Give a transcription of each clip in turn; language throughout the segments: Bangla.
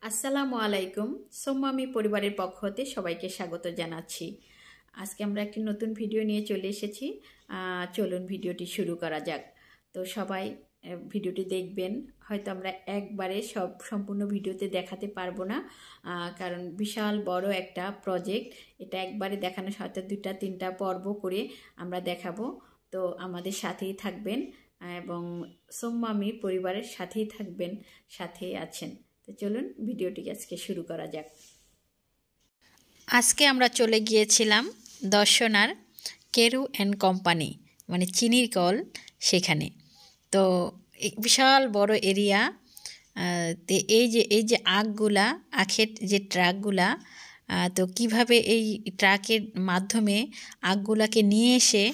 আসসালামু আলাইকুম। সোম্মামি পরিবারের পক্ষ হতে সবাইকে স্বাগত জানাচ্ছি। আজকে আমরা একটি নতুন ভিডিও নিয়ে চলে এসেছি। চলুন ভিডিওটি শুরু করা যাক। তো সবাই ভিডিওটি দেখবেন। হয়তো আমরা একবারে সম্পূর্ণ ভিডিওতে দেখাতে পারবো না, কারণ বিশাল বড় একটা প্রজেক্ট। এটা একবারে দেখানোর সাথে 2-3টা পর্ব করে আমরা দেখাবো। তো আমাদের সাথেই থাকবেন এবং সোম্মামি পরিবারের সাথেই থাকবেন, সাথেই আছেন। তো চলুন ভিডিওটি আজকে শুরু করা যাক। আজকে আমরা চলে গিয়েছিলাম দর্শনার কেরু অ্যান্ড কোম্পানি, মানে চিনির কল, সেখানে। তো বিশাল বড় এরিয়া। তো এই যে আখগুলা, আখের যে ট্রাকগুলা, তো কিভাবে এই ট্রাকের মাধ্যমে আখগুলাকে নিয়ে এসে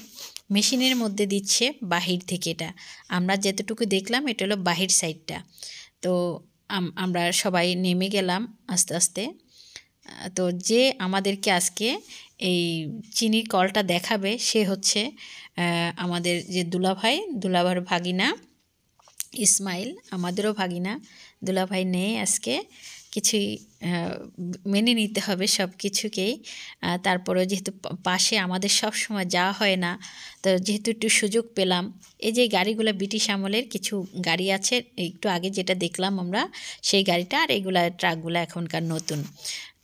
মেশিনের মধ্যে দিচ্ছে বাহির থেকে। এটা আমরা যতটুকু দেখলাম, এটা হলো বাহির সাইডটা। তো আমরা সবাই নেমে গেলাম আস্তে আস্তে। তো যে আমাদেরকে আজকে এই চিনির কলটা দেখাবে সে হচ্ছে আমাদের যে দুলাভাইয়ের ভাগিনা ইসমাইল। আমাদেরও ভাগিনা, দুলাভাই নেই আজকে। কিছুই মেনে নিতে হবে সব কিছুকেই। তারপরে যেহেতু পাশে আমাদের সব সময় যাওয়া হয় না, তো যেহেতু একটু সুযোগ পেলাম। এই যে গাড়িগুলো ব্রিটিশ আমলের কিছু গাড়ি আছে, একটু আগে যেটা দেখলাম আমরা সেই গাড়িটা, আর এগুলা ট্রাকগুলো এখনকার নতুন।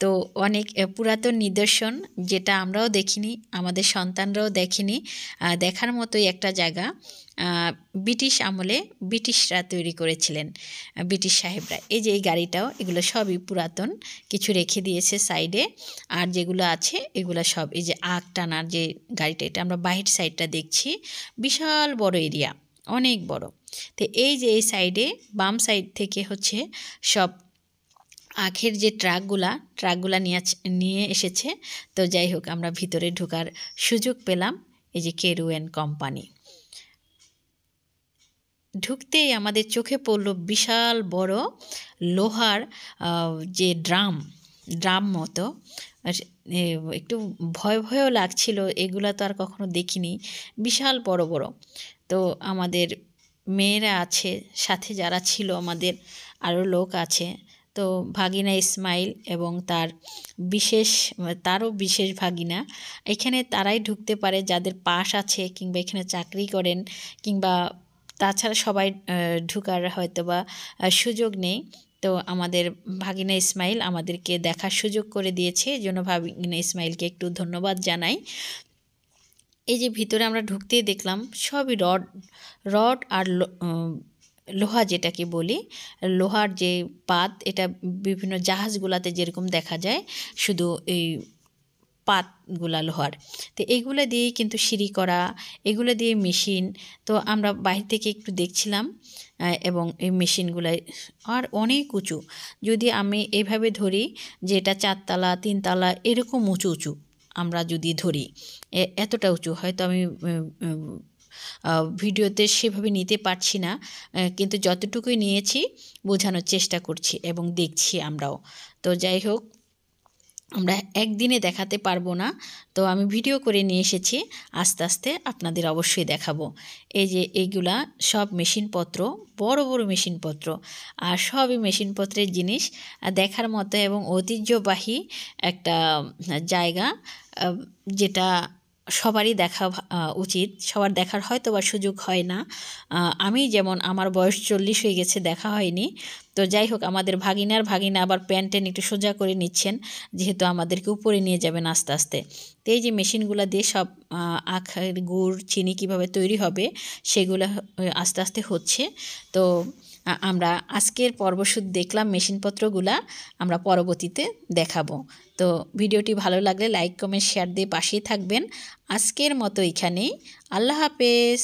তো অনেক পুরাতন নিদর্শন, যেটা আমরাও দেখিনি, আমাদের সন্তানরাও দেখেনি। দেখার মতোই একটা জায়গা। ব্রিটিশ আমলে ব্রিটিশরা তৈরি করেছিলেন, ব্রিটিশ সাহেবরা। এই যে এই গাড়িটাও, এগুলো সবই পুরাতন, কিছু রেখে দিয়েছে সাইডে। আর যেগুলো আছে এগুলো সব এই যে আখ টানার যে গাড়িটা, এটা আমরা বাহির সাইডটা দেখছি। বিশাল বড় এরিয়া, অনেক বড়। তো এই যে এই সাইডে বাম সাইড থেকে হচ্ছে সব আখের যে ট্রাকগুলা নিয়ে এসেছে। তো যাই হোক, আমরা ভিতরে ঢোকার সুযোগ পেলাম। এই যে কেরু অ্যান্ড কোম্পানি। ঢুকতেই আমাদের চোখে পড়ল বিশাল বড় লোহার যে ড্রাম মতো। একটু ভয়ও লাগছিল, এগুলা তো আর কখনো দেখিনি, বিশাল বড় বড়। তো আমাদের মেয়েরা আছে সাথে, যারা ছিল আমাদের আরও লোক আছে। তো ভাগিনা ইসমাইল এবং তারও বিশেষ ভাগিনা। এখানে তারাই ঢুকতে পারে যাদের পাস আছে, কিংবা এখানে চাকরি করেন, কিংবা তাছাড়া সবাই ঢুকার হয়তো বা সুযোগ নেই। তো আমাদের ভাগিনা ইসমাইল আমাদেরকে দেখার সুযোগ করে দিয়েছে, এই জন্য ভাগিনা ইসমাইলকে একটু ধন্যবাদ জানাই। এই যে ভিতরে আমরা ঢুকতেই দেখলাম সবই রড আর লোহা, যেটাকে বলি লোহার যে পাত। এটা বিভিন্ন জাহাজগুলাতে যেরকম দেখা যায়, শুধু এই পাতগুলা লোহার। তো এইগুলো দিয়েই কিন্তু সিঁড়ি করা, এগুলো দিয়ে মেশিন। তো আমরা বাইরে থেকে একটু দেখছিলাম, এবং এই মেশিনগুলাই আর অনেক উঁচু। যদি আমি এইভাবে ধরি যে এটা 4তলা 3তলা এরকম উঁচু আমরা যদি ধরি, এতটা উঁচু হয়তো আমি ভিডিওতে সেভাবে নিতে পারছি না, কিন্তু যতটুকুই নিয়েছি বোঝানোর চেষ্টা করছি এবং দেখছি আমরাও। তো যাই হোক, আমরা একদিনে দেখাতে পারবো না, তো আমি ভিডিও করে নিয়ে এসেছি। আস্তে আস্তে আপনাদের অবশ্যই দেখাবো। এই যে এইগুলা সব মেশিনপত্র, বড় বড় মেশিনপত্র, আর সবই মেশিনপত্রের জিনিস দেখার মতো এবং ঐতিহ্যবাহী একটা জায়গা, যেটা সবারই দেখা উচিত। সবার দেখার হয়তো বা সুযোগ হয় না। আমি যেমন, আমার বয়স 40 হয়ে গেছে, দেখা হয়নি। তো যাই হোক, আমাদের ভাগিনা আবার প্যান্টেন একটু সোজা করে নিচ্ছেন, যেহেতু আমাদেরকে উপরে নিয়ে যাবেন আস্তে আস্তে। তো এই যে মেশিনগুলো দিয়ে সব আখের গুড়, চিনি কীভাবে তৈরি হবে সেগুলো আস্তে আস্তে হচ্ছে। তো আমরা আজকের পর্ব শুধু দেখলাম মেশিনপত্রগুলা, আমরা পরবর্তীতে দেখাবো। তো ভিডিওটি ভালো লাগলে লাইক, কমেন্ট, শেয়ার দিয়ে পাশেই থাকবেন। আজকের মতো এখানেই, আল্লাহ হাফেজ।